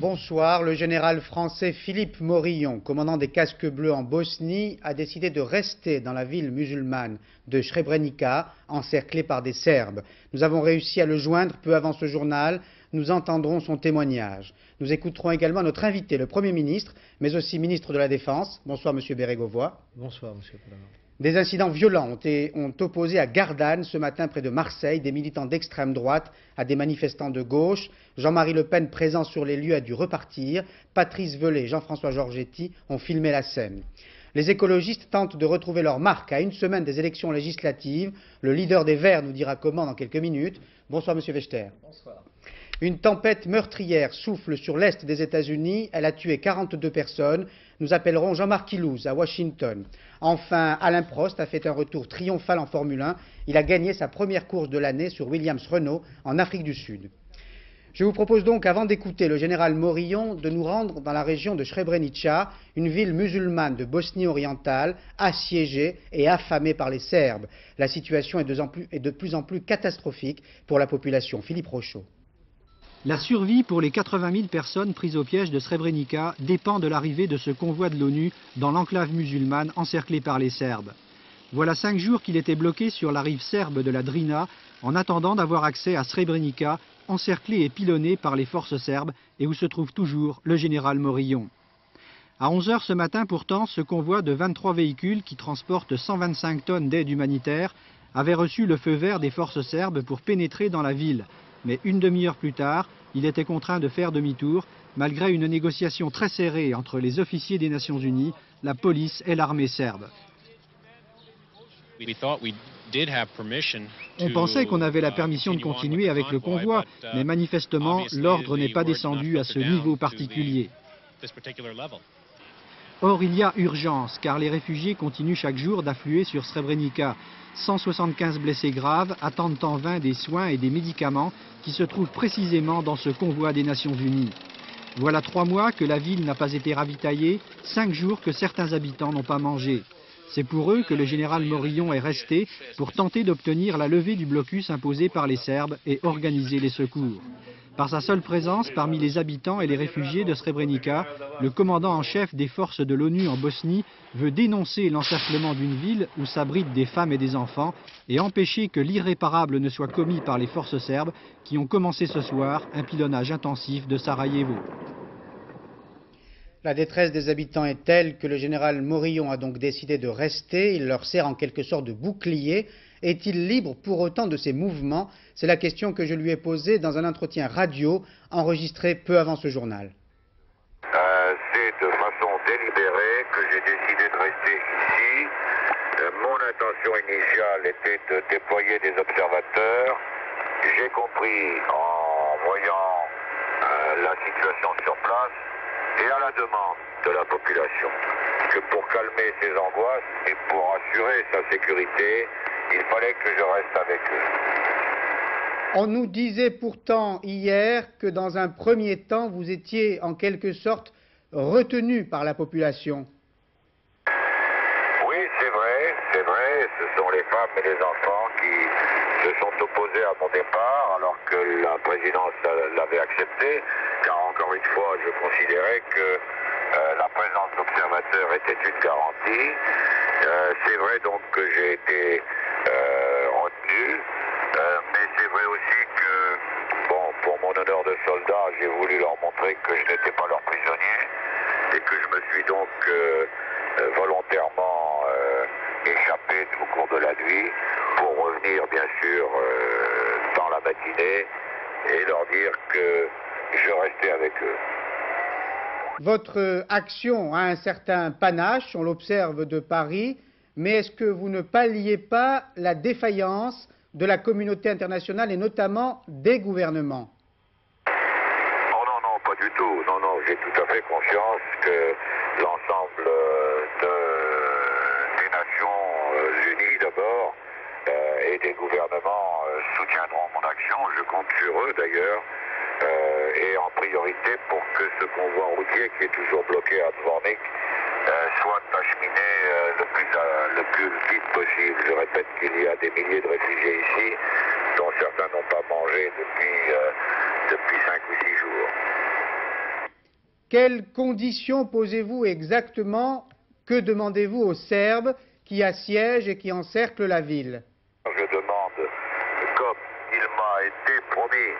Bonsoir. Le général français Philippe Morillon, commandant des casques bleus en Bosnie, a décidé de rester dans la ville musulmane de Srebrenica, encerclée par des Serbes. Nous avons réussi à le joindre peu avant ce journal. Nous entendrons son témoignage. Nous écouterons également notre invité, le Premier ministre, mais aussi ministre de la Défense. Bonsoir, Monsieur Bérégovoy. Bonsoir, Monsieur Palamar. Des incidents violents ont opposé à Gardanne ce matin près de Marseille des militants d'extrême droite à des manifestants de gauche. Jean-Marie Le Pen, présent sur les lieux, a dû repartir. Patrice Velay et Jean-François Georgetti ont filmé la scène. Les écologistes tentent de retrouver leur marque à une semaine des élections législatives. Le leader des Verts nous dira comment dans quelques minutes. Bonsoir, Monsieur Wechter. Bonsoir. Une tempête meurtrière souffle sur l'est des États-Unis. Elle a tué 42 personnes. Nous appellerons Jean-Marc Ilouz à Washington. Enfin, Alain Prost a fait un retour triomphal en Formule 1. Il a gagné sa première course de l'année sur Williams-Renault en Afrique du Sud. Je vous propose donc, avant d'écouter le général Morillon, de nous rendre dans la région de Srebrenica, une ville musulmane de Bosnie orientale, assiégée et affamée par les Serbes. La situation est de plus en plus catastrophique pour la population. Philippe Rochaud. La survie pour les 80 000 personnes prises au piège de Srebrenica dépend de l'arrivée de ce convoi de l'ONU dans l'enclave musulmane encerclée par les Serbes. Voilà 5 jours qu'il était bloqué sur la rive serbe de la Drina en attendant d'avoir accès à Srebrenica, encerclé et pilonné par les forces serbes et où se trouve toujours le général Morillon. À 11 h ce matin pourtant, ce convoi de 23 véhicules qui transportent 125 tonnes d'aide humanitaire avait reçu le feu vert des forces serbes pour pénétrer dans la ville. Mais une demi-heure plus tard, il était contraint de faire demi-tour, malgré une négociation très serrée entre les officiers des Nations Unies, la police et l'armée serbe. On pensait qu'on avait la permission de continuer avec le convoi, mais manifestement, l'ordre n'est pas descendu à ce niveau particulier. Or, il y a urgence, car les réfugiés continuent chaque jour d'affluer sur Srebrenica. 175 blessés graves attendent en vain des soins et des médicaments qui se trouvent précisément dans ce convoi des Nations Unies. Voilà 3 mois que la ville n'a pas été ravitaillée, 5 jours que certains habitants n'ont pas mangé. C'est pour eux que le général Morillon est resté pour tenter d'obtenir la levée du blocus imposé par les Serbes et organiser les secours. Par sa seule présence parmi les habitants et les réfugiés de Srebrenica, le commandant en chef des forces de l'ONU en Bosnie veut dénoncer l'encerclement d'une ville où s'abritent des femmes et des enfants et empêcher que l'irréparable ne soit commis par les forces serbes qui ont commencé ce soir un pilonnage intensif de Sarajevo. La détresse des habitants est telle que le général Morillon a donc décidé de rester. Il leur sert en quelque sorte de bouclier. Est-il libre pour autant de ses mouvements? C'est la question que je lui ai posée dans un entretien radio enregistré peu avant ce journal. C'est de façon délibérée que j'ai décidé de rester ici. Mon intention initiale était de déployer des observateurs. J'ai compris en voyant la situation sur place et à la demande de la population que pour calmer ses angoisses et pour assurer sa sécurité, il fallait que je reste avec eux. On nous disait pourtant hier que dans un premier temps, vous étiez en quelque sorte retenu par la population. Oui, c'est vrai. Ce sont les femmes et les enfants qui se sont opposés à mon départ alors que la présidence l'avait accepté, car encore une fois, je considérais que la présence d'observateurs était une garantie. C'est vrai donc que j'ai été retenu, mais c'est vrai aussi que, bon, pour mon honneur de soldat, j'ai voulu leur montrer que je n'étais pas leur prisonnier et que je me suis donc volontairement échappé au cours de la nuit pour revenir bien sûr dans la matinée et leur dire que je restais avec eux. Votre action a un certain panache, on l'observe de Paris, mais est-ce que vous ne palliez pas la défaillance de la communauté internationale et notamment des gouvernements? Oh non, pas du tout. Non, j'ai tout à fait conscience que l'ensemble des Nations Unies d'abord et des gouvernements soutiendront mon action. Je compte sur eux d'ailleurs. Et en priorité pour que ce convoi routier qui est toujours bloqué à Dvornik soit acheminé le plus vite possible. Je répète qu'il y a des milliers de réfugiés ici, dont certains n'ont pas mangé depuis 5 ou 6 jours. quelles conditions posez-vous exactement? Que demandez-vous aux Serbes qui assiègent et qui encerclent la ville? Je demande, comme il m'a été promis,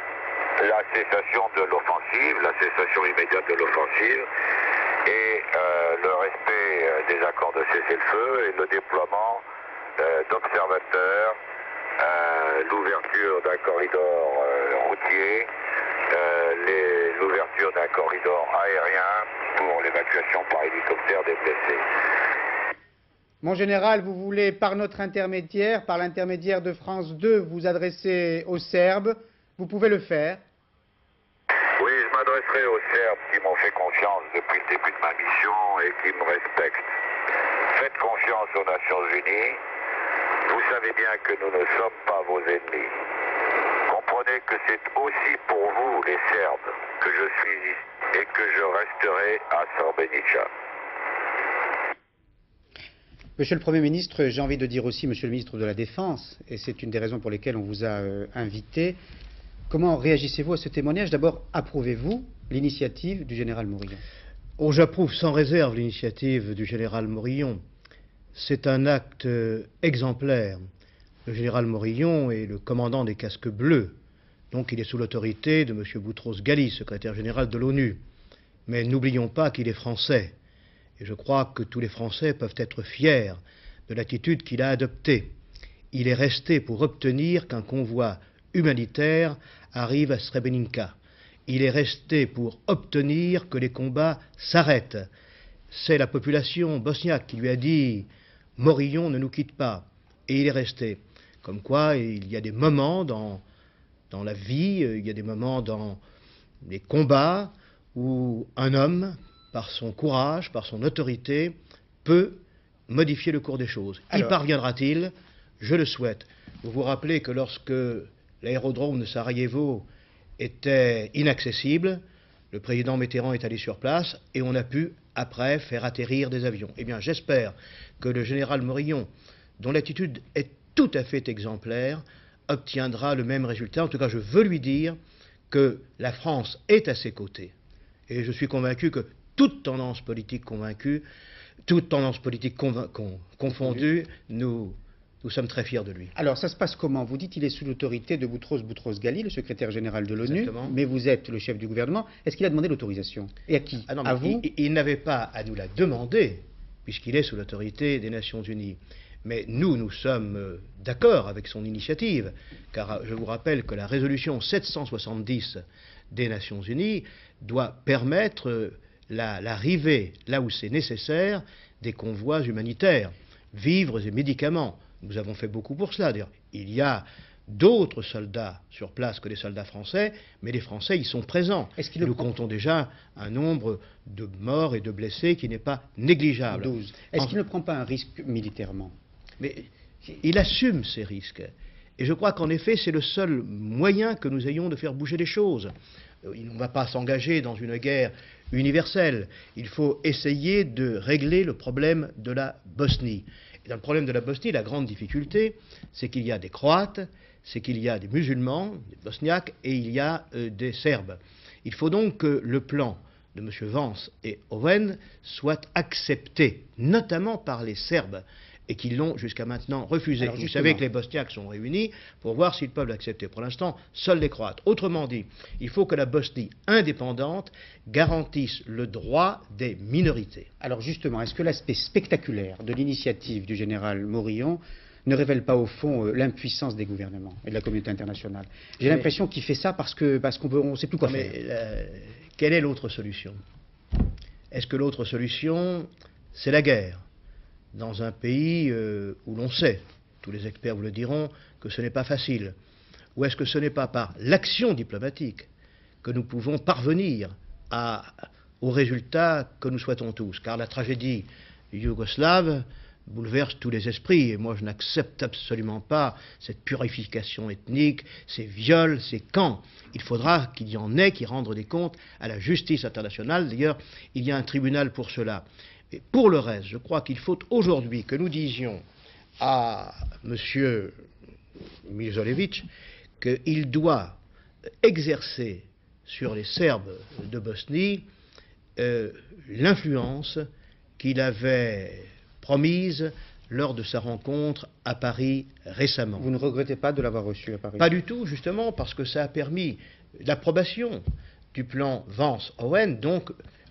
la cessation de l'offensive, la cessation immédiate de l'offensive et le respect des accords de cessez-le-feu et le déploiement d'observateurs, l'ouverture d'un corridor routier, l'ouverture d'un corridor aérien pour l'évacuation par hélicoptère des blessés. Mon général, vous voulez, par notre intermédiaire, par l'intermédiaire de France 2, vous adresser aux Serbes. Vous pouvez le faire. Oui, je m'adresserai aux Serbes qui m'ont fait confiance depuis le début de ma mission et qui me respectent. Faites confiance aux Nations Unies. Vous savez bien que nous ne sommes pas vos ennemis. Comprenez que c'est aussi pour vous, les Serbes, que je suis ici et que je resterai à Srebrenica. Monsieur le Premier ministre, j'ai envie de dire aussi, Monsieur le ministre de la Défense, et c'est une des raisons pour lesquelles on vous a invité, comment réagissez-vous à ce témoignage? D'abord, approuvez-vous l'initiative du général Morillon? Oh, j'approuve sans réserve l'initiative du général Morillon. C'est un acte exemplaire. Le général Morillon est le commandant des casques bleus, donc il est sous l'autorité de M. Boutros-Ghali, secrétaire général de l'ONU. Mais n'oublions pas qu'il est français. Et je crois que tous les Français peuvent être fiers de l'attitude qu'il a adoptée. Il est resté pour obtenir qu'un convoi humanitaire arrive à Srebrenica. Il est resté pour obtenir que les combats s'arrêtent. C'est la population bosniaque qui lui a dit « Morillon, ne nous quitte pas ». Et il est resté. Comme quoi, il y a des moments dans la vie, il y a des moments dans les combats où un homme, par son courage, par son autorité, peut modifier le cours des choses. Y parviendra-t-il? Je le souhaite. Vous vous rappelez que lorsque l'aérodrome de Sarajevo était inaccessible, le président Mitterrand est allé sur place et on a pu, après, faire atterrir des avions. Eh bien, j'espère que le général Morillon, dont l'attitude est tout à fait exemplaire, obtiendra le même résultat. En tout cas, je veux lui dire que la France est à ses côtés. Et je suis convaincu que toute tendance politique confondue, nous sommes très fiers de lui. Alors, ça se passe comment? Vous dites qu'il est sous l'autorité de Boutros-Ghali, le secrétaire général de l'ONU, mais vous êtes le chef du gouvernement. Est-ce qu'il a demandé l'autorisation? Et à qui? Non, à vous? Il n'avait pas à nous la demander, puisqu'il est sous l'autorité des Nations Unies. Mais nous sommes d'accord avec son initiative, car je vous rappelle que la résolution 770 des Nations Unies doit permettre l'arrivée, là où c'est nécessaire, des convois humanitaires, vivres et médicaments. Nous avons fait beaucoup pour cela. D'ailleurs, il y a d'autres soldats sur place que les soldats français, mais les Français y sont présents. Nous comptons déjà un nombre de morts et de blessés qui n'est pas négligeable. 12. Est-ce qu'il ne prend pas un risque militairement? Mais il assume ces risques. Et je crois qu'en effet, c'est le seul moyen que nous ayons de faire bouger les choses. Il ne va pas s'engager dans une guerre universelle. Il faut essayer de régler le problème de la Bosnie. Et dans le problème de la Bosnie, la grande difficulté, c'est qu'il y a des Croates, c'est qu'il y a des musulmans, des Bosniaques, et il y a des Serbes. Il faut donc que le plan de M. Vance et Owen soit accepté, notamment par les Serbes, et qui l'ont jusqu'à maintenant refusé. Vous savez que les Bosniaques sont réunis pour voir s'ils peuvent l'accepter. Pour l'instant, seuls les Croates. Autrement dit, il faut que la Bosnie indépendante garantisse le droit des minorités. Alors justement, est-ce que l'aspect spectaculaire de l'initiative du général Morillon ne révèle pas au fond l'impuissance des gouvernements et de la communauté internationale? J'ai l'impression qu'il fait ça parce qu'on ne sait plus quoi faire. Quelle est l'autre solution? Est-ce que l'autre solution, c'est la guerre dans un pays où l'on sait, tous les experts vous le diront, que ce n'est pas facile? Ou est-ce que ce n'est pas par l'action diplomatique que nous pouvons parvenir au résultat que nous souhaitons tous? Car la tragédie yougoslave bouleverse tous les esprits, et moi je n'accepte absolument pas cette purification ethnique, ces viols, ces camps. Il faudra qu'il y en ait qui rendent des comptes à la justice internationale. D'ailleurs, il y a un tribunal pour cela. Et pour le reste, je crois qu'il faut aujourd'hui que nous disions à M. Milzolevic qu'il doit exercer sur les Serbes de Bosnie l'influence qu'il avait promise lors de sa rencontre à Paris récemment. Vous ne regrettez pas de l'avoir reçu à Paris? Pas du tout, justement, parce que ça a permis l'approbation du plan Vance-Owen, donc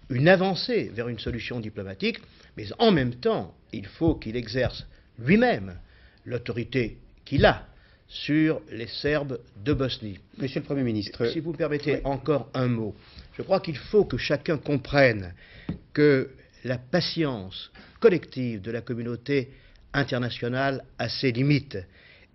une avancée vers une solution diplomatique, mais en même temps, il faut qu'il exerce lui-même l'autorité qu'il a sur les Serbes de Bosnie. Monsieur le Premier ministre... Si vous me permettez oui. encore un mot, je crois qu'il faut que chacun comprenne que la patience collective de la communauté internationale a ses limites,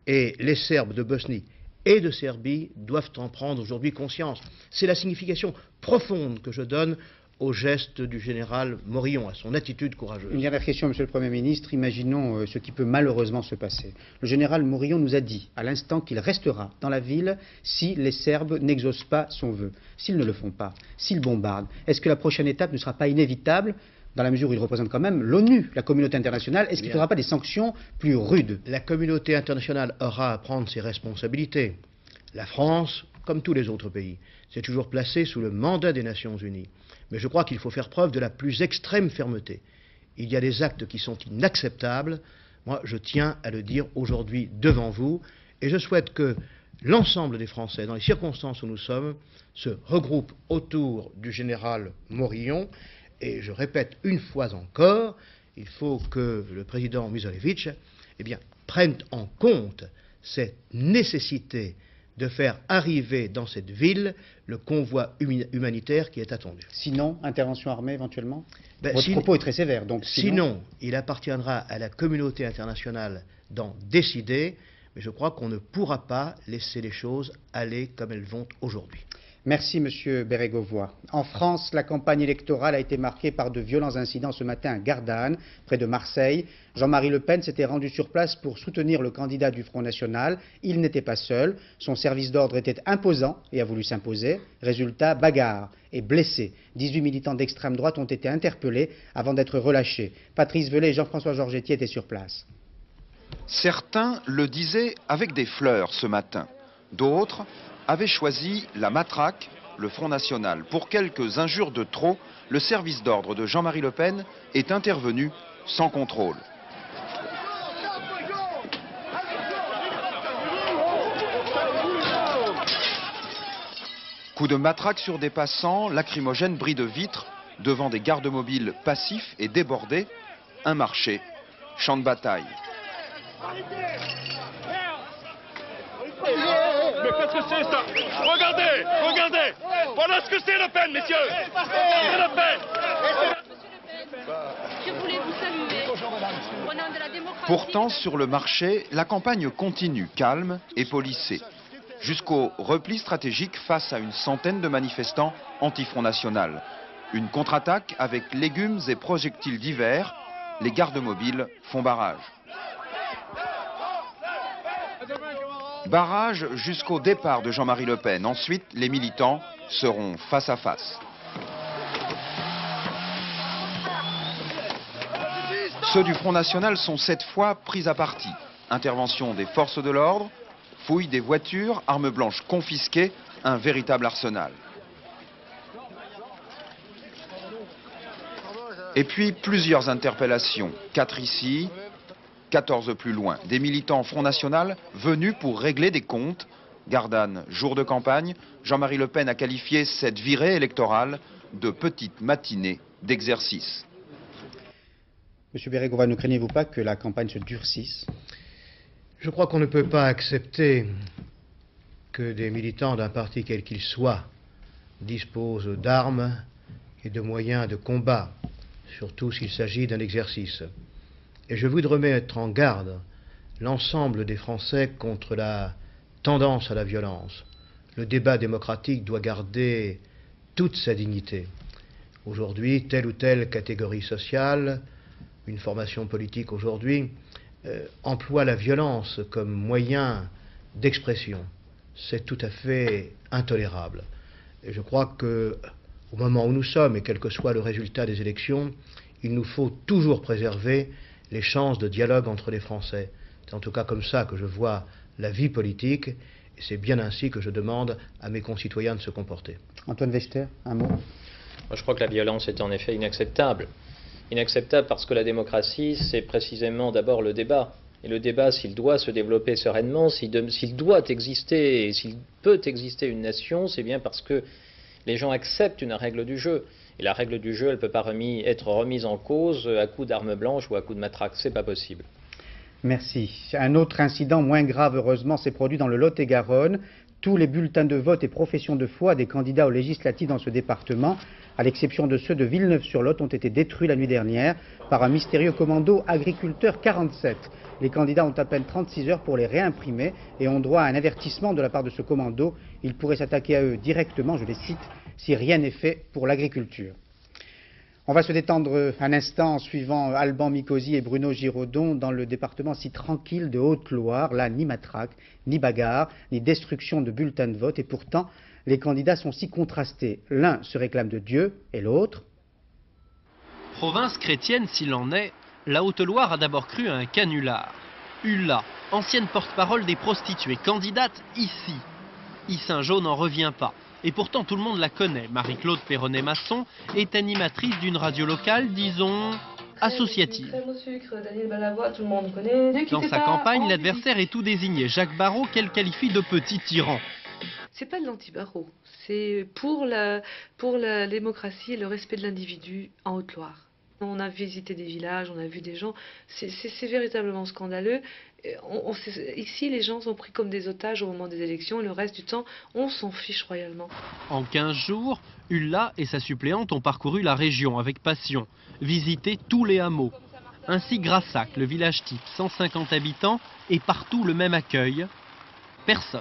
et les Serbes de Bosnie et de Serbie doivent en prendre aujourd'hui conscience. C'est la signification profonde que je donne au geste du général Morillon, à son attitude courageuse. Une dernière question, Monsieur le Premier ministre. Imaginons ce qui peut malheureusement se passer. Le général Morillon nous a dit à l'instant qu'il restera dans la ville si les Serbes n'exaucent pas son vœu. S'ils ne le font pas, s'ils bombardent, est-ce que la prochaine étape ne sera pas inévitable, dans la mesure où il représente quand même l'ONU, la communauté internationale? Est-ce qu'il ne faudra pas des sanctions plus rudes? La communauté internationale aura à prendre ses responsabilités. La France, comme tous les autres pays, s'est toujours placée sous le mandat des Nations Unies. Mais je crois qu'il faut faire preuve de la plus extrême fermeté. Il y a des actes qui sont inacceptables. Moi, je tiens à le dire aujourd'hui devant vous. Et je souhaite que l'ensemble des Français, dans les circonstances où nous sommes, se regroupent autour du général Morillon. Et je répète une fois encore, il faut que le président Milošević prenne en compte cette nécessité de faire arriver dans cette ville le convoi humanitaire qui est attendu. Sinon, intervention armée éventuellement? Votre propos est très sévère. Donc sinon, il appartiendra à la communauté internationale d'en décider, mais je crois qu'on ne pourra pas laisser les choses aller comme elles vont aujourd'hui. Merci, Monsieur Bérégovoy. En France, la campagne électorale a été marquée par de violents incidents ce matin à Gardanne, près de Marseille. Jean-Marie Le Pen s'était rendu sur place pour soutenir le candidat du Front National. Il n'était pas seul. Son service d'ordre était imposant et a voulu s'imposer. Résultat, bagarre et blessés. 18 militants d'extrême droite ont été interpellés avant d'être relâchés. Patrice Velay et Jean-François Georgetti étaient sur place. Certains le disaient avec des fleurs ce matin. D'autres avaient choisi la matraque, le Front National. Pour quelques injures de trop, le service d'ordre de Jean-Marie Le Pen est intervenu sans contrôle. Coups de matraque sur des passants, lacrymogènes, bris de vitres, devant des gardes mobiles passifs et débordés, un marché, champ de bataille. Mais qu'est-ce que c'est ça? Regardez, regardez. Voilà ce que c'est Le Pen, messieurs. C'est Le Pen. Je voulais vous saluer. Au nom de la démocratie. Pourtant, sur le marché, la campagne continue, calme et policée, jusqu'au repli stratégique face à une centaine de manifestants anti-Front National. Une contre-attaque avec légumes et projectiles divers, les gardes mobiles font barrage. Barrage jusqu'au départ de Jean-Marie Le Pen. Ensuite, les militants seront face à face. Ceux du Front National sont cette fois pris à partie. Intervention des forces de l'ordre, fouille des voitures, armes blanches confisquées, un véritable arsenal. Et puis plusieurs interpellations, 4 ici, 14 plus loin. Des militants Front National venus pour régler des comptes. Gardanne, jour de campagne, Jean-Marie Le Pen a qualifié cette virée électorale de petite matinée d'exercice. Monsieur Bérégovoy, ne craignez-vous pas que la campagne se durcisse? Je crois qu'on ne peut pas accepter que des militants d'un parti quel qu'il soit disposent d'armes et de moyens de combat, surtout s'il s'agit d'un exercice. Et je voudrais mettre en garde l'ensemble des Français contre la tendance à la violence. Le débat démocratique doit garder toute sa dignité. Aujourd'hui, telle ou telle catégorie sociale, une formation politique aujourd'hui, emploie la violence comme moyen d'expression. C'est tout à fait intolérable. Et je crois qu'au moment où nous sommes, et quel que soit le résultat des élections, il nous faut toujours préserver les chances de dialogue entre les Français. C'est en tout cas comme ça que je vois la vie politique, et c'est bien ainsi que je demande à mes concitoyens de se comporter. Antoine Wechter, un mot. Moi, je crois que la violence est en effet inacceptable. Inacceptable parce que la démocratie, c'est précisément d'abord le débat. Et le débat, s'il doit se développer sereinement, s'il doit exister, et s'il peut exister une nation, c'est bien parce que les gens acceptent une règle du jeu. Et la règle du jeu, elle ne peut pas être remise en cause à coups d'armes blanches ou à coups de matraque. C'est pas possible. Merci. Un autre incident moins grave, heureusement, s'est produit dans le Lot-et-Garonne. Tous les bulletins de vote et professions de foi des candidats aux législatives dans ce département, à l'exception de ceux de Villeneuve-sur-Lot, ont été détruits la nuit dernière par un mystérieux commando agriculteur 47. Les candidats ont à peine 36 heures pour les réimprimer et ont droit à un avertissement de la part de ce commando. Il pourrait s'attaquer à eux directement, je les cite, si rien n'est fait pour l'agriculture. On va se détendre un instant en suivant Alban Mikosi et Bruno Giraudon dans le département si tranquille de Haute-Loire. Là, ni matraque, ni bagarre, ni destruction de bulletins de vote. Et pourtant, les candidats sont si contrastés. L'un se réclame de Dieu et l'autre... Province chrétienne s'il en est, la Haute-Loire a d'abord cru à un canular. Ulla, ancienne porte-parole des prostituées, candidate ici. Saint-Jean n'en revient pas. Et pourtant tout le monde la connaît. Marie-Claude Perronnet-Masson est animatrice d'une radio locale, disons, associative. Dans sa campagne, l'adversaire est tout désigné. Jacques Barrot, qu'elle qualifie de petit tyran. C'est pas de l'anti-Barrot, c'est pour la démocratie et le respect de l'individu en Haute-Loire. On a visité des villages, on a vu des gens, c'est véritablement scandaleux. Ici, les gens sont pris comme des otages au moment des élections et le reste du temps, on s'en fiche royalement. En 15 jours, Ulla et sa suppléante ont parcouru la région avec passion, visité tous les hameaux. Ainsi, Grassac, le village type, 150 habitants, et partout le même accueil. Personne.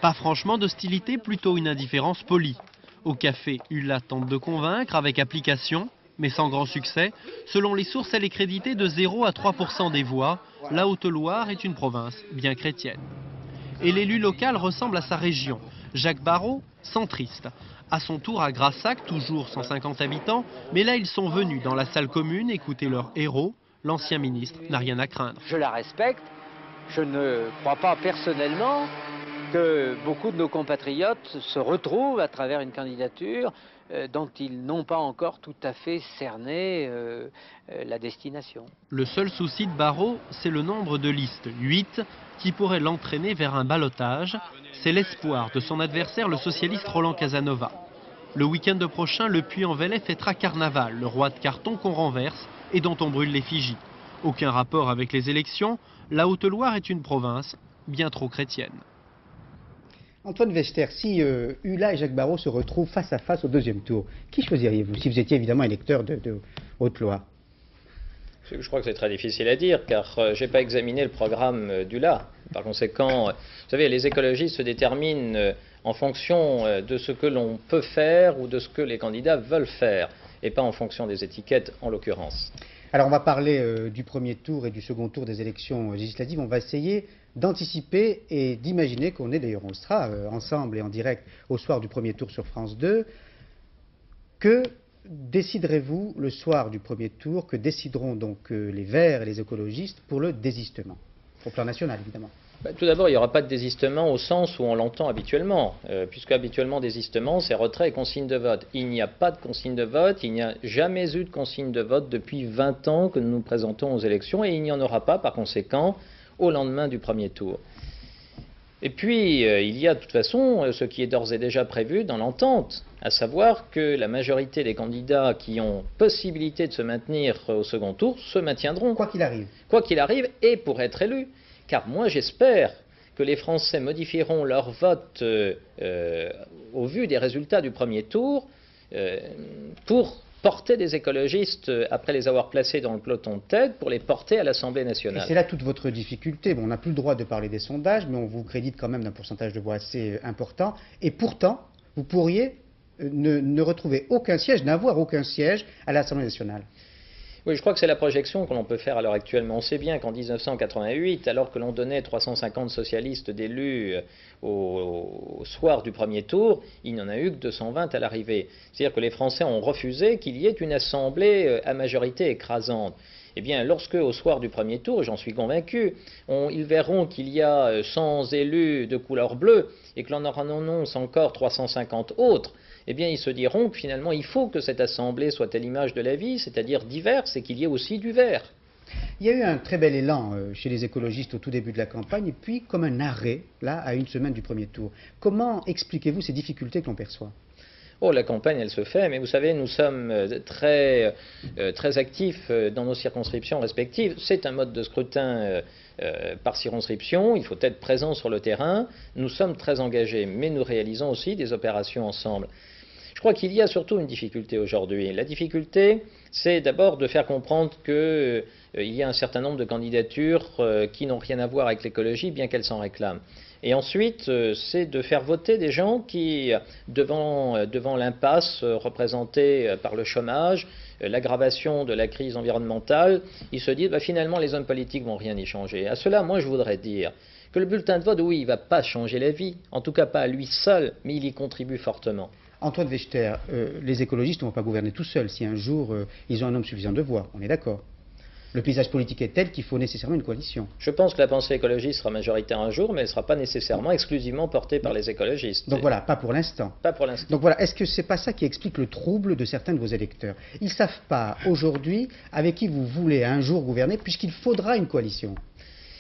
Pas franchement d'hostilité, plutôt une indifférence polie. Au café, Ulla tente de convaincre avec application, mais sans grand succès. Selon les sources, elle est créditée de 0 à 3% des voix. La Haute-Loire est une province bien chrétienne. Et l'élu local ressemble à sa région. Jacques Barrot, centriste. À son tour à Grassac, toujours 150 habitants, mais là ils sont venus dans la salle commune écouter leur héros. L'ancien ministre n'a rien à craindre. Je la respecte. Je ne crois pas personnellement que beaucoup de nos compatriotes se retrouvent à travers une candidature dont ils n'ont pas encore tout à fait cerné la destination. Le seul souci de Barrot, c'est le nombre de listes, 8, qui pourrait l'entraîner vers un ballottage. C'est l'espoir de son adversaire, le socialiste Roland Casanova. Le week-end prochain, le Puy-en-Velay fêtera Carnaval, le roi de carton qu'on renverse et dont on brûle l'effigie. Aucun rapport avec les élections, la Haute-Loire est une province bien trop chrétienne. Antoine Wester, si Ulla et Jacques Barrot se retrouvent face à face au deuxième tour, qui choisiriez-vous si vous étiez évidemment électeur de Haute-Loire? Je crois que c'est très difficile à dire, car je n'ai pas examiné le programme d'Ulla. Par conséquent, vous savez, les écologistes se déterminent en fonction de ce que l'on peut faire ou de ce que les candidats veulent faire, et pas en fonction des étiquettes en l'occurrence. Alors on va parler du premier tour et du second tour des élections législatives. On va essayer d'anticiper et d'imaginer qu'on est, d'ailleurs on sera ensemble et en direct au soir du premier tour sur France 2. Que déciderez-vous le soir du premier tour? Que décideront donc les Verts et les écologistes pour le désistement? Au plan national, évidemment. Tout d'abord, il n'y aura pas de désistement au sens où on l'entend habituellement, puisque habituellement désistement, c'est retrait et consigne de vote. Il n'y a pas de consigne de vote, il n'y a jamais eu de consigne de vote depuis 20 ans que nous nous présentons aux élections, et il n'y en aura pas, par conséquent, au lendemain du premier tour. Et puis, il y a de toute façon ce qui est d'ores et déjà prévu dans l'entente, à savoir que la majorité des candidats qui ont possibilité de se maintenir au second tour se maintiendront. Quoi qu'il arrive. Quoi qu'il arrive, et pour être élus. Car moi, j'espère que les Français modifieront leur vote au vu des résultats du premier tour pour porter des écologistes, après les avoir placés dans le peloton de tête, pour les porter à l'Assemblée nationale. Et c'est là toute votre difficulté. Bon, on n'a plus le droit de parler des sondages, mais on vous crédite quand même d'un pourcentage de voix assez important. Et pourtant, vous pourriez ne retrouver aucun siège, n'avoir aucun siège à l'Assemblée nationale. Oui, je crois que c'est la projection que l'on peut faire à l'heure actuelle. Mais on sait bien qu'en 1988, alors que l'on donnait 350 socialistes d'élus au soir du premier tour, il n'y en a eu que 220 à l'arrivée. C'est-à-dire que les Français ont refusé qu'il y ait une assemblée à majorité écrasante. eh bien, lorsque, au soir du premier tour, j'en suis convaincu, ils verront qu'il y a 100 élus de couleur bleue et que l'on en annonce encore 350 autres, eh bien, ils se diront que finalement, il faut que cette assemblée soit à l'image de la vie, c'est-à-dire diverse, et qu'il y ait aussi du vert. Il y a eu un très bel élan chez les écologistes au tout début de la campagne, et puis comme un arrêt, là, à une semaine du premier tour. Comment expliquez-vous ces difficultés que l'on perçoit ? Oh, la campagne, elle se fait, mais vous savez, nous sommes très actifs dans nos circonscriptions respectives. C'est un mode de scrutin par circonscription, il faut être présent sur le terrain. Nous sommes très engagés, mais nous réalisons aussi des opérations ensemble. Je crois qu'il y a surtout une difficulté aujourd'hui. La difficulté, c'est d'abord de faire comprendre qu'il y a un certain nombre de candidatures qui n'ont rien à voir avec l'écologie, bien qu'elles s'en réclament. Et ensuite, c'est de faire voter des gens qui, devant l'impasse représentée par le chômage, l'aggravation de la crise environnementale, ils se disent finalement les hommes politiques vont rien y changer. À cela, moi, je voudrais dire que le bulletin de vote, oui, il ne va pas changer la vie, en tout cas pas à lui seul, mais il y contribue fortement. Antoine Wechter, les écologistes ne vont pas gouverner tout seuls si un jour ils ont un nombre suffisant de voix, on est d'accord ? Le paysage politique est tel qu'il faut nécessairement une coalition. Je pense que la pensée écologiste sera majoritaire un jour, mais elle ne sera pas nécessairement exclusivement portée par les écologistes. Donc voilà, pas pour l'instant. Pas pour l'instant. Donc voilà, est-ce que c'est pas ça qui explique le trouble de certains de vos électeurs? Ils ne savent pas aujourd'hui avec qui vous voulez un jour gouverner, puisqu'il faudra une coalition.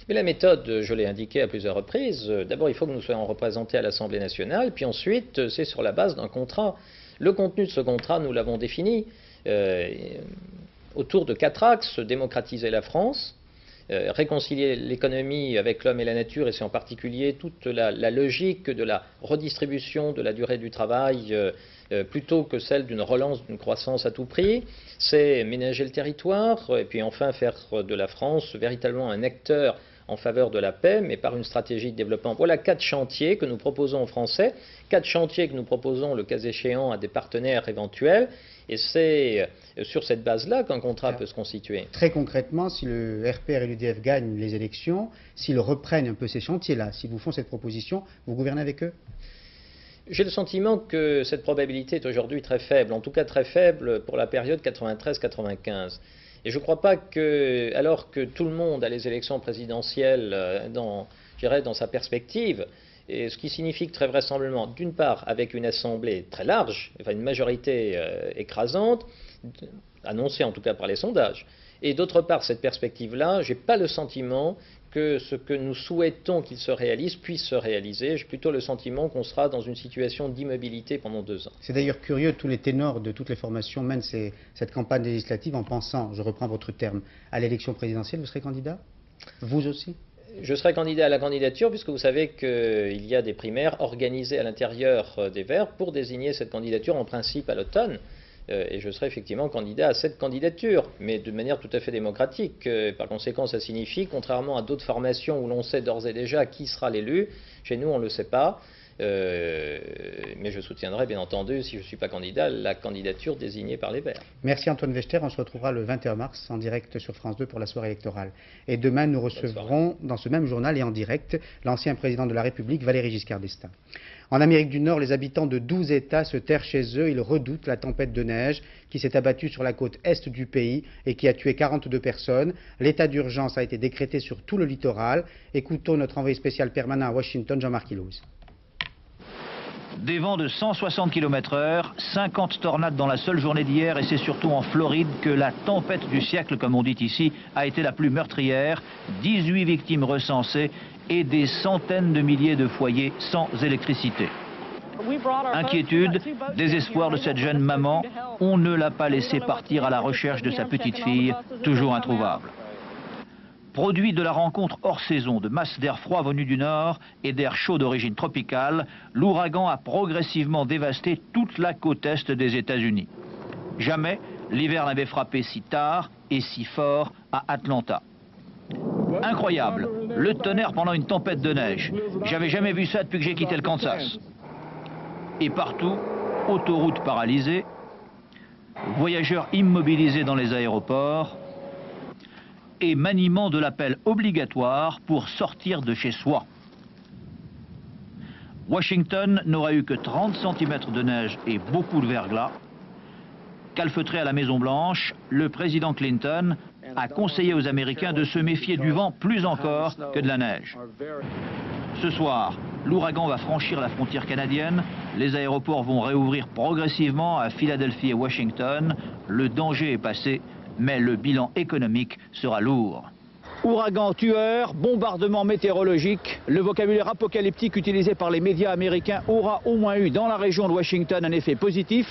Mais la méthode, je l'ai indiqué à plusieurs reprises, d'abord il faut que nous soyons représentés à l'Assemblée nationale, puis ensuite c'est sur la base d'un contrat. Le contenu de ce contrat, nous l'avons défini autour de 4 axes: démocratiser la France, réconcilier l'économie avec l'homme et la nature, et c'est en particulier toute la logique de la redistribution de la durée du travail plutôt que celle d'une relance d'une croissance à tout prix. C'est ménager le territoire, et puis enfin faire de la France véritablement un acteur en faveur de la paix, mais par une stratégie de développement. Voilà 4 chantiers que nous proposons aux Français, 4 chantiers que nous proposons, le cas échéant, à des partenaires éventuels, et c'est sur cette base-là qu'un contrat peut se constituer. Très concrètement, si le RPR et l'UDF gagnent les élections, s'ils reprennent un peu ces chantiers-là, s'ils vous font cette proposition, vous gouvernez avec eux ? J'ai le sentiment que cette probabilité est aujourd'hui très faible, en tout cas très faible pour la période 93-95. Et je ne crois pas que, alors que tout le monde a les élections présidentielles dans sa perspective, et ce qui signifie que très vraisemblablement, d'une part, avec une assemblée très large, enfin une majorité écrasante, annoncée en tout cas par les sondages, et d'autre part, cette perspective-là, je n'ai pas le sentiment que ce que nous souhaitons qu'il se réalise puisse se réaliser. J'ai plutôt le sentiment qu'on sera dans une situation d'immobilité pendant 2 ans. C'est d'ailleurs curieux, tous les ténors de toutes les formations mènent cette campagne législative en pensant, je reprends votre terme, à l'élection présidentielle. Vous serez candidat? Vous aussi? Je serai candidat à la candidature, puisque vous savez qu'il y a des primaires organisées à l'intérieur des Verts pour désigner cette candidature en principe à l'automne. Et je serai effectivement candidat à cette candidature, mais de manière tout à fait démocratique. Par conséquent, ça signifie, contrairement à d'autres formations où l'on sait d'ores et déjà qui sera l'élu, chez nous on ne le sait pas, mais je soutiendrai bien entendu, si je ne suis pas candidat, la candidature désignée par les Verts. Merci Antoine Wechter, on se retrouvera le 21 mars en direct sur France 2 pour la soirée électorale. Et demain, nous recevrons dans ce même journal et en direct l'ancien président de la République, Valéry Giscard d'Estaing. En Amérique du Nord, les habitants de 12 États se terrent chez eux. Ils redoutent la tempête de neige qui s'est abattue sur la côte est du pays et qui a tué 42 personnes. L'état d'urgence a été décrété sur tout le littoral. Écoutons notre envoyé spécial permanent à Washington, Jean-Marc Ilouz. Des vents de 160 km/h, 50 tornades dans la seule journée d'hier, et c'est surtout en Floride que la tempête du siècle, comme on dit ici, a été la plus meurtrière. 18 victimes recensées et des centaines de milliers de foyers sans électricité. Inquiétude, désespoir de cette jeune maman, on ne l'a pas laissée partir à la recherche de sa petite fille, toujours introuvable. Produit de la rencontre hors saison de masses d'air froid venus du nord et d'air chaud d'origine tropicale, l'ouragan a progressivement dévasté toute la côte est des États-Unis. Jamais l'hiver n'avait frappé si tard et si fort à Atlanta. Incroyable, le tonnerre pendant une tempête de neige. J'avais jamais vu ça depuis que j'ai quitté le Kansas. Et partout, autoroutes paralysées, voyageurs immobilisés dans les aéroports, et maniement de l'appel obligatoire pour sortir de chez soi. Washington n'aura eu que 30 cm de neige et beaucoup de verglas. Calfeutré à la Maison-Blanche, le président Clinton a conseillé aux Américains de se méfier du vent plus encore que de la neige. Ce soir, l'ouragan va franchir la frontière canadienne. Les aéroports vont réouvrir progressivement à Philadelphie et Washington. Le danger est passé, mais le bilan économique sera lourd. Ouragan tueur, bombardement météorologique, le vocabulaire apocalyptique utilisé par les médias américains aura au moins eu dans la région de Washington un effet positif.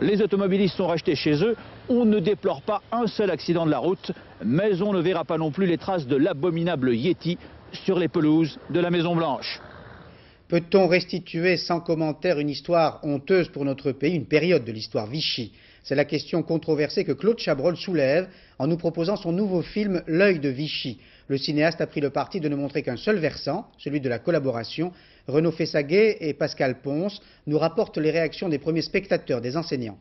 Les automobilistes sont rachetés chez eux. On ne déplore pas un seul accident de la route, mais on ne verra pas non plus les traces de l'abominable Yeti sur les pelouses de la Maison-Blanche. Peut-on restituer sans commentaire une histoire honteuse pour notre pays, une période de l'histoire Vichy? C'est la question controversée que Claude Chabrol soulève en nous proposant son nouveau film L'œil de Vichy. Le cinéaste a pris le parti de ne montrer qu'un seul versant, celui de la collaboration. Renaud Fessaguet et Pascal Ponce nous rapportent les réactions des premiers spectateurs, des enseignants.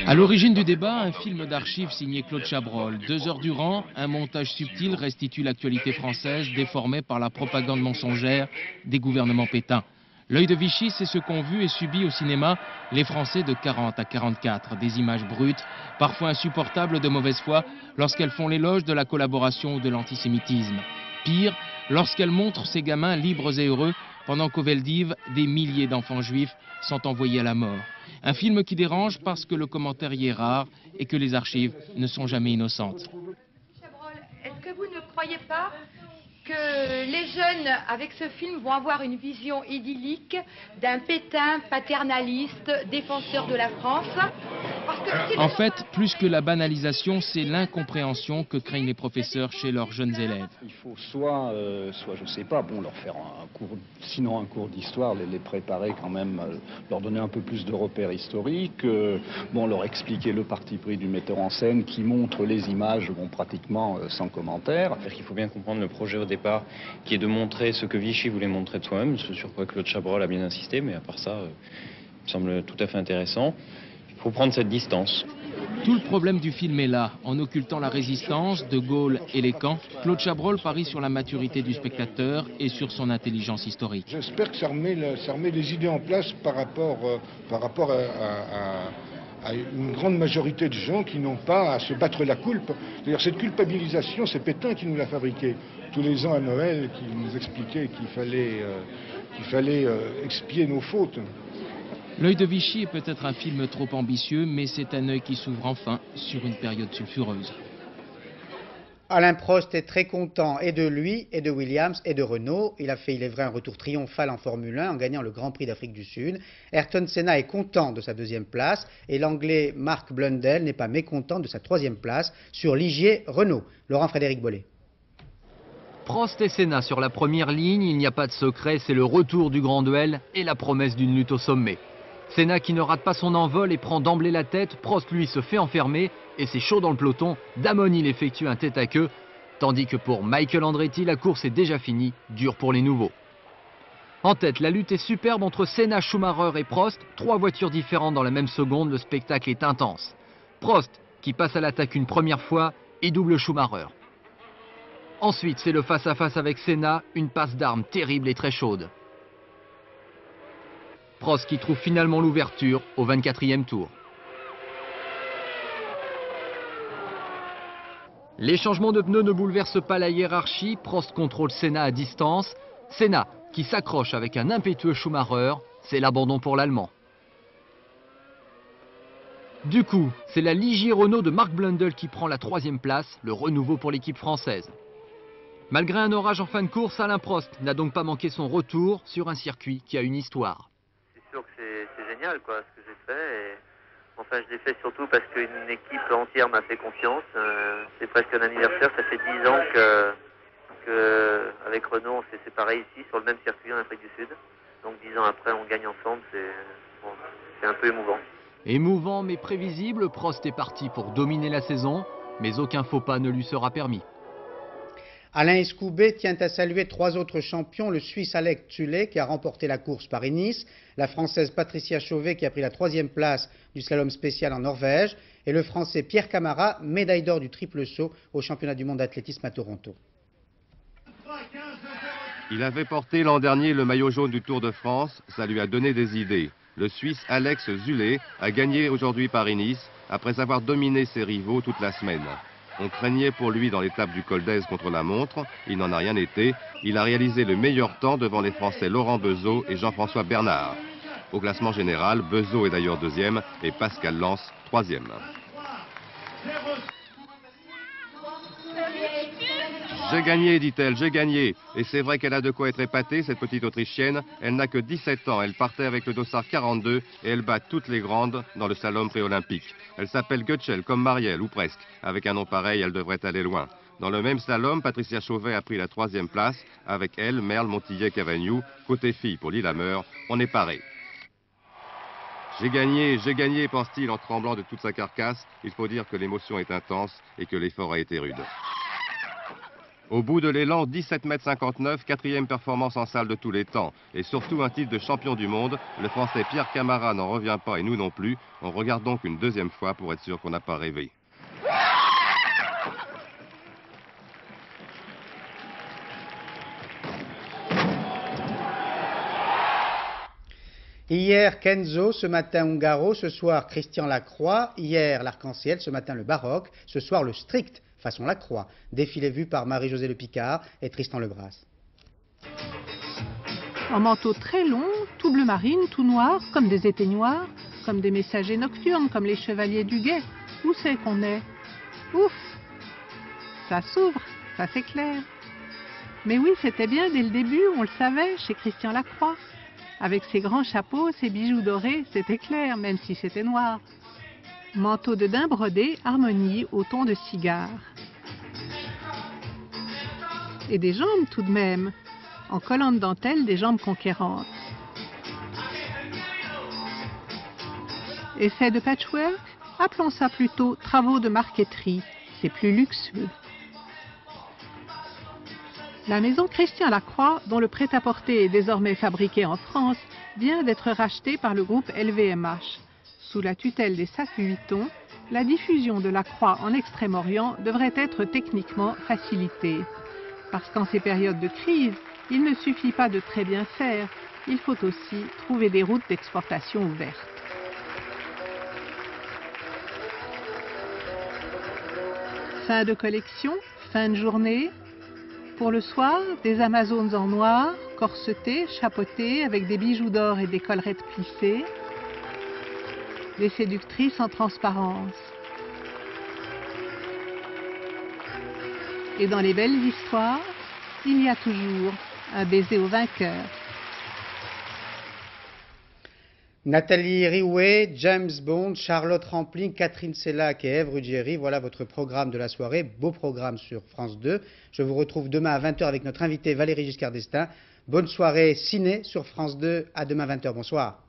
À l'origine du débat, un film d'archives signé Claude Chabrol. 2 heures durant, un montage subtil restitue l'actualité française déformée par la propagande mensongère des gouvernements Pétain. L'œil de Vichy, c'est ce qu'ont vu et subi au cinéma les Français de 40 à 44. Des images brutes, parfois insupportables de mauvaise foi, lorsqu'elles font l'éloge de la collaboration ou de l'antisémitisme. Pire, lorsqu'elles montrent ces gamins libres et heureux, pendant qu'au Veldiv, des milliers d'enfants juifs sont envoyés à la mort. Un film qui dérange parce que le commentaire y est rare et que les archives ne sont jamais innocentes. Chabrol, est-ce que vous ne croyez pas que les jeunes, avec ce film, vont avoir une vision idyllique d'un Pétain paternaliste, défenseur de la France? En fait, plus que la banalisation, c'est l'incompréhension que craignent les professeurs chez leurs jeunes élèves. Il faut soit je sais pas, bon, leur faire un cours, sinon un cours d'histoire, les préparer quand même, leur donner un peu plus de repères historiques, bon, leur expliquer le parti pris du metteur en scène qui montre les images, bon, pratiquement sans commentaire. Il faut bien comprendre le projet au départ, qui est de montrer ce que Vichy voulait montrer de soi-même, ce sur quoi Claude Chabrol a bien insisté, mais à part ça, il me semble tout à fait intéressant. Il faut prendre cette distance. Tout le problème du film est là. En occultant la résistance, De Gaulle et les camps, Claude Chabrol parie sur la maturité du spectateur et sur son intelligence historique. J'espère que ça remet les idées en place par rapport à une grande majorité de gens qui n'ont pas à se battre la culpe. D'ailleurs, cette culpabilisation, c'est Pétain qui nous l'a fabriquée. Tous les ans à Noël, qui nous expliquait qu'il fallait expier nos fautes. L'œil de Vichy est peut-être un film trop ambitieux, mais c'est un œil qui s'ouvre enfin sur une période sulfureuse. Alain Prost est très content et de lui, et de Williams, et de Renault. Il a fait, il est vrai, un retour triomphal en Formule 1 en gagnant le Grand Prix d'Afrique du Sud. Ayrton Senna est content de sa 2e place et l'Anglais Mark Blundell n'est pas mécontent de sa 3e place sur Ligier Renault. Laurent-Frédéric Bollet. Prost et Senna sur la première ligne, il n'y a pas de secret, c'est le retour du grand duel et la promesse d'une lutte au sommet. Senna qui ne rate pas son envol et prend d'emblée la tête, Prost lui se fait enfermer et c'est chaud dans le peloton, Damon il effectue un tête-à-queue, tandis que pour Michael Andretti, la course est déjà finie, dur pour les nouveaux. En tête, la lutte est superbe entre Senna, Schumacher et Prost, 3 voitures différentes dans la même seconde, le spectacle est intense. Prost qui passe à l'attaque une première fois et double Schumacher. Ensuite, c'est le face-à-face avec Senna, une passe d'armes terrible et très chaude. Prost qui trouve finalement l'ouverture au 24e tour. Les changements de pneus ne bouleversent pas la hiérarchie, Prost contrôle Senna à distance. Senna qui s'accroche avec un impétueux Schumacher, c'est l'abandon pour l'Allemand. Du coup, c'est la Ligier Renault de Mark Blundell qui prend la 3e place, le renouveau pour l'équipe française. Malgré un orage en fin de course, Alain Prost n'a donc pas manqué son retour sur un circuit qui a une histoire. C'est sûr que c'est génial quoi, ce que j'ai fait. Et... Enfin, je l'ai fait surtout parce qu'une équipe entière m'a fait confiance. C'est presque un anniversaire, ça fait 10 ans qu'avec Renault, on s'est séparés ici, sur le même circuit en Afrique du Sud. Donc 10 ans après, on gagne ensemble, c'est un peu émouvant. Émouvant mais prévisible, Prost est parti pour dominer la saison, mais aucun faux pas ne lui sera permis. Alain Escoubet tient à saluer 3 autres champions, le Suisse Alex Zülle qui a remporté la course Paris-Nice, la Française Patricia Chauvet qui a pris la 3e place du slalom spécial en Norvège et le Français Pierre Camara, médaille d'or du triple saut au championnat du monde d'athlétisme à Toronto. Il avait porté l'an dernier le maillot jaune du Tour de France, ça lui a donné des idées. Le Suisse Alex Zülle a gagné aujourd'hui Paris-Nice après avoir dominé ses rivaux toute la semaine. On craignait pour lui dans l'étape du col d'Aise contre la montre. Il n'en a rien été. Il a réalisé le meilleur temps devant les Français Laurent Bezeau et Jean-François Bernard. Au classement général, Bezeau est d'ailleurs deuxième et Pascal Lans troisième. J'ai gagné, dit-elle, j'ai gagné. Et c'est vrai qu'elle a de quoi être épatée, cette petite Autrichienne. Elle n'a que 17 ans, elle partait avec le dossard 42 et elle bat toutes les grandes dans le slalom préolympique. Elle s'appelle Götzschel, comme Marielle, ou presque. Avec un nom pareil, elle devrait aller loin. Dans le même slalom, Patricia Chauvet a pris la 3e place. Avec elle, Merle, Montillet, Cavagnou. Côté fille pour Lillehammer, on est paré. J'ai gagné, pense-t-il en tremblant de toute sa carcasse. Il faut dire que l'émotion est intense et que l'effort a été rude. Au bout de l'élan, 17,59 m, 4e performance en salle de tous les temps. Et surtout un titre de champion du monde. Le Français Pierre Camara n'en revient pas et nous non plus. On regarde donc une deuxième fois pour être sûr qu'on n'a pas rêvé. Hier, Kenzo, ce matin, Ungaro, ce soir, Christian Lacroix. Hier, l'arc-en-ciel, ce matin, le baroque. Ce soir, le strict, façon Lacroix. Défilé vu par Marie-Josée Le Picard et Tristan Legras. En manteau très long, tout bleu marine, tout noir, comme des étés noirs, comme des messagers nocturnes, comme les chevaliers du guet. Où c'est qu'on est? Ouf! Ça s'ouvre, ça s'éclaire. Mais oui, c'était bien dès le début, on le savait, chez Christian Lacroix. Avec ses grands chapeaux, ses bijoux dorés, c'était clair, même si c'était noir. Manteau de daim brodé, harmonie au ton de cigare. Et des jambes tout de même, en collant de dentelle des jambes conquérantes. Effet de patchwork? Appelons ça plutôt travaux de marqueterie, c'est plus luxueux. La maison Christian Lacroix, dont le prêt-à-porter est désormais fabriqué en France, vient d'être rachetée par le groupe LVMH. Sous la tutelle des Sac Vuitton, la diffusion de Lacroix en Extrême-Orient devrait être techniquement facilitée. Parce qu'en ces périodes de crise, il ne suffit pas de très bien faire, il faut aussi trouver des routes d'exportation ouvertes. Fin de collection, fin de journée. Pour le soir, des Amazones en noir, corsetées, chapeautées, avec des bijoux d'or et des collerettes plissées. Des séductrices en transparence. Et dans les belles histoires, il y a toujours un baiser au vainqueur. Nathalie Riouet, James Bond, Charlotte Rampling, Catherine Sellac et Ève Ruggieri, voilà votre programme de la soirée, beau programme sur France 2. Je vous retrouve demain à 20 h avec notre invité Valérie Giscard d'Estaing. Bonne soirée ciné sur France 2, à demain 20 h, bonsoir.